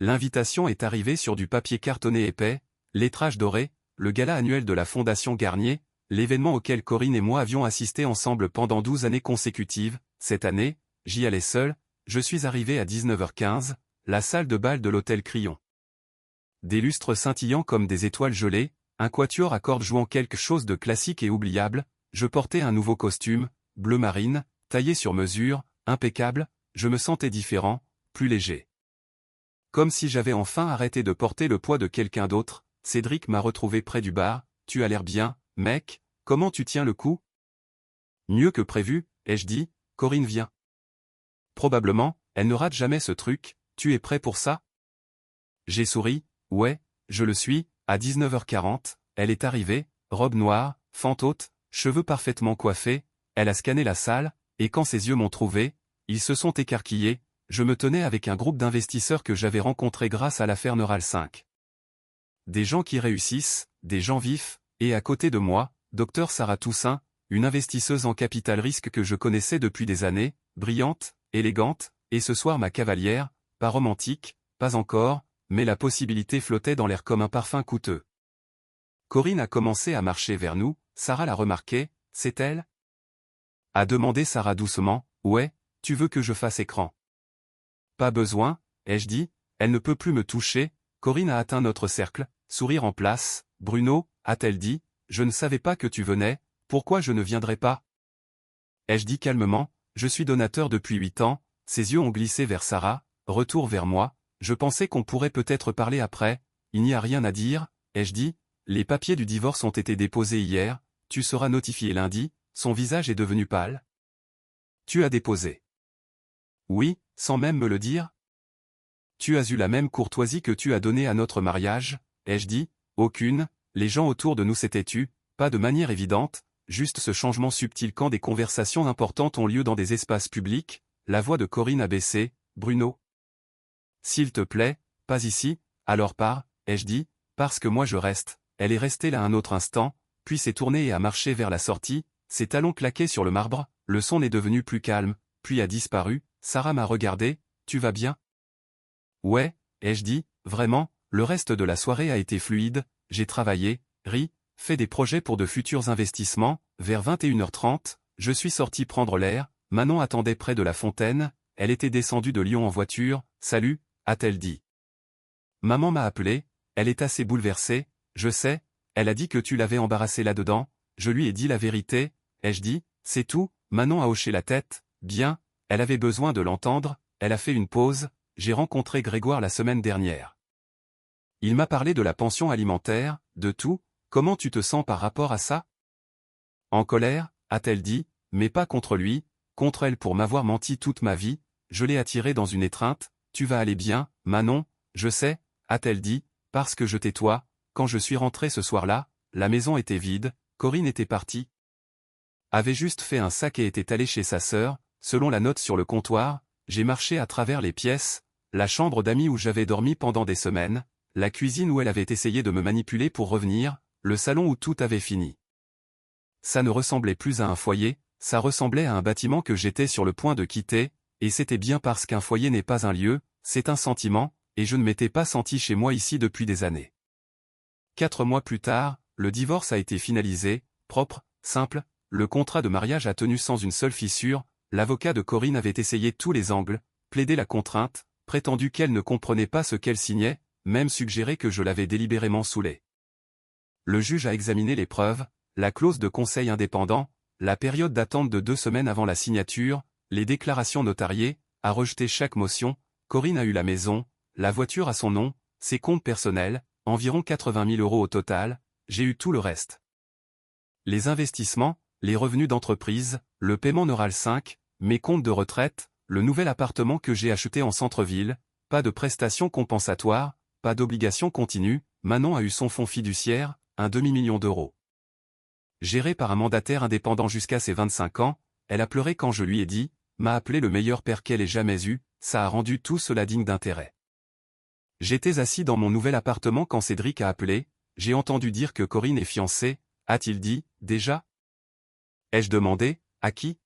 L'invitation est arrivée sur du papier cartonné épais, lettrage doré, le gala annuel de la Fondation Garnier, l'événement auquel Corinne et moi avions assisté ensemble pendant 12 années consécutives. Cette année, j'y allais seul, je suis arrivé à 19h15, la salle de bal de l'hôtel Crillon. Des lustres scintillants comme des étoiles gelées, un quatuor à cordes jouant quelque chose de classique et oubliable, je portais un nouveau costume, bleu marine, taillé sur mesure, impeccable, je me sentais différent, plus léger. Comme si j'avais enfin arrêté de porter le poids de quelqu'un d'autre, Cédric m'a retrouvé près du bar, tu as l'air bien, mec, comment tu tiens le coup? Mieux que prévu, ai-je dit, Corinne vient. Probablement, elle ne rate jamais ce truc, tu es prêt pour ça? J'ai souri, ouais, je le suis, à 19h40, elle est arrivée, robe noire, fente haute, cheveux parfaitement coiffés, elle a scanné la salle, et quand ses yeux m'ont trouvé, ils se sont écarquillés, je me tenais avec un groupe d'investisseurs que j'avais rencontrés grâce à l'affaire Neural 5. Des gens qui réussissent, des gens vifs, et à côté de moi, Dr Sarah Toussaint, une investisseuse en capital risque que je connaissais depuis des années, brillante, élégante, et ce soir ma cavalière, pas romantique, pas encore, mais la possibilité flottait dans l'air comme un parfum coûteux. Corinne a commencé à marcher vers nous, Sarah l'a remarqué, c'est elle? A demandé Sarah doucement, ouais, tu veux que je fasse écran? Pas besoin, ai-je dit, elle ne peut plus me toucher, Corinne a atteint notre cercle, sourire en place, Bruno, a-t-elle dit, je ne savais pas que tu venais, pourquoi je ne viendrais pas? Ai-je dit calmement, je suis donateur depuis 8 ans, ses yeux ont glissé vers Sarah, retour vers moi, je pensais qu'on pourrait peut-être parler après, il n'y a rien à dire, ai-je dit, les papiers du divorce ont été déposés hier, tu seras notifié lundi, son visage est devenu pâle. Tu as déposé. Oui, sans même me le dire? Tu as eu la même courtoisie que tu as donnée à notre mariage, ai-je dit, aucune, les gens autour de nous s'étaient tus, pas de manière évidente, juste ce changement subtil quand des conversations importantes ont lieu dans des espaces publics, la voix de Corinne a baissé, Bruno. S'il te plaît, pas ici, alors pars, ai-je dit, parce que moi je reste, elle est restée là un autre instant, puis s'est tournée et a marché vers la sortie, ses talons claquaient sur le marbre, le son est devenu plus calme, puis a disparu, Sarah m'a regardé, tu vas bien? Ouais, ai-je dit, vraiment, le reste de la soirée a été fluide, j'ai travaillé, ri, fait des projets pour de futurs investissements, vers 21h30, je suis sorti prendre l'air, Manon attendait près de la fontaine, elle était descendue de Lyon en voiture, salut, a-t-elle dit. Maman m'a appelé, elle est assez bouleversée, je sais, elle a dit que tu l'avais embarrassée là-dedans, je lui ai dit la vérité, ai-je dit, c'est tout, Manon a hoché la tête, bien, elle avait besoin de l'entendre, elle a fait une pause, j'ai rencontré Grégoire la semaine dernière. Il m'a parlé de la pension alimentaire, de tout, comment tu te sens par rapport à ça? En colère, a-t-elle dit, mais pas contre lui, contre elle pour m'avoir menti toute ma vie, je l'ai attirée dans une étreinte, tu vas aller bien, Manon, je sais, a-t-elle dit, parce que je tais-toi, quand je suis rentré ce soir-là, la maison était vide, Corinne était partie. Avait juste fait un sac et était allée chez sa sœur, selon la note sur le comptoir, j'ai marché à travers les pièces, la chambre d'amis où j'avais dormi pendant des semaines, la cuisine où elle avait essayé de me manipuler pour revenir, le salon où tout avait fini. Ça ne ressemblait plus à un foyer, ça ressemblait à un bâtiment que j'étais sur le point de quitter, et c'était bien parce qu'un foyer n'est pas un lieu, c'est un sentiment, et je ne m'étais pas senti chez moi ici depuis des années. 4 mois plus tard, le divorce a été finalisé, propre, simple, le contrat de mariage a tenu sans une seule fissure, l'avocat de Corinne avait essayé tous les angles, plaidé la contrainte, prétendu qu'elle ne comprenait pas ce qu'elle signait, même suggéré que je l'avais délibérément saoulée. Le juge a examiné les preuves, la clause de conseil indépendant, la période d'attente de 2 semaines avant la signature, les déclarations notariées, a rejeté chaque motion, Corinne a eu la maison, la voiture à son nom, ses comptes personnels, environ 80 000 € au total, j'ai eu tout le reste. Les investissements, les revenus d'entreprise, le paiement Neural 5, mes comptes de retraite, le nouvel appartement que j'ai acheté en centre-ville, pas de prestations compensatoires, pas d'obligations continues, Manon a eu son fonds fiduciaire, un demi-million d'euros. Géré par un mandataire indépendant jusqu'à ses 25 ans, elle a pleuré quand je lui ai dit, m'a appelé le meilleur père qu'elle ait jamais eu, ça a rendu tout cela digne d'intérêt. J'étais assis dans mon nouvel appartement quand Cédric a appelé, j'ai entendu dire que Corinne est fiancée, a-t-il dit, déjà? Ai-je demandé, à qui?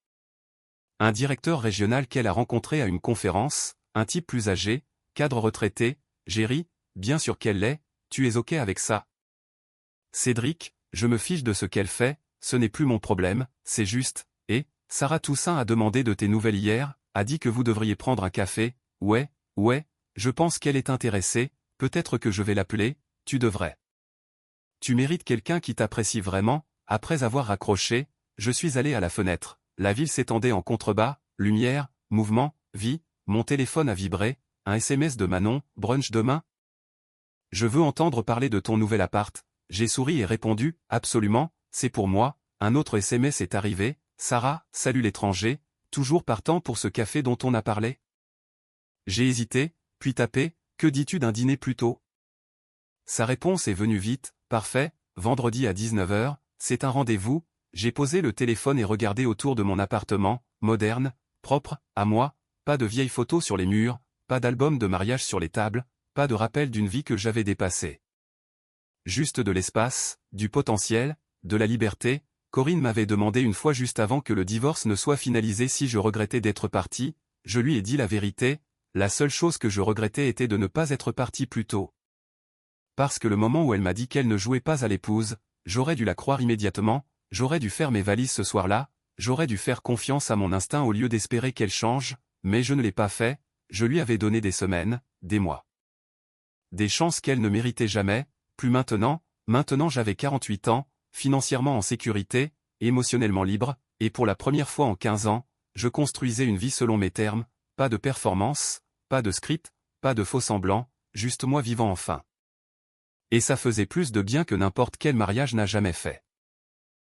Un directeur régional qu'elle a rencontré à une conférence, un type plus âgé, cadre retraité, j'ai ri, bien sûr qu'elle l'est, tu es ok avec ça? Cédric, je me fiche de ce qu'elle fait, ce n'est plus mon problème, c'est juste, et, Sarah Toussaint a demandé de tes nouvelles hier, a dit que vous devriez prendre un café, ouais, je pense qu'elle est intéressée, peut-être que je vais l'appeler, tu devrais. Tu mérites quelqu'un qui t'apprécie vraiment, après avoir raccroché, je suis allé à la fenêtre, la ville s'étendait en contrebas, lumière, mouvement, vie, mon téléphone a vibré, un SMS de Manon, brunch demain? Je veux entendre parler de ton nouvel appart, j'ai souri et répondu, absolument, c'est pour moi, un autre SMS est arrivé, Sarah, salut l'étranger, toujours partant pour ce café dont on a parlé? J'ai hésité, puis tapé, que dis-tu d'un dîner plus tôt? Sa réponse est venue vite, parfait, vendredi à 19 h, c'est un rendez-vous, j'ai posé le téléphone et regardé autour de mon appartement, moderne, propre, à moi, pas de vieilles photos sur les murs, pas d'album de mariage sur les tables, pas de rappel d'une vie que j'avais dépassée. Juste de l'espace, du potentiel, de la liberté. Corinne m'avait demandé une fois juste avant que le divorce ne soit finalisé si je regrettais d'être parti, je lui ai dit la vérité, la seule chose que je regrettais était de ne pas être parti plus tôt. Parce que le moment où elle m'a dit qu'elle ne jouait pas à l'épouse, j'aurais dû la croire immédiatement, j'aurais dû faire mes valises ce soir-là, j'aurais dû faire confiance à mon instinct au lieu d'espérer qu'elle change, mais je ne l'ai pas fait, je lui avais donné des semaines, des mois. Des chances qu'elle ne méritait jamais, plus maintenant j'avais 48 ans, financièrement en sécurité, émotionnellement libre, et pour la première fois en 15 ans, je construisais une vie selon mes termes, pas de performance, pas de script, pas de faux-semblants, juste moi vivant enfin. Et ça faisait plus de bien que n'importe quel mariage n'a jamais fait.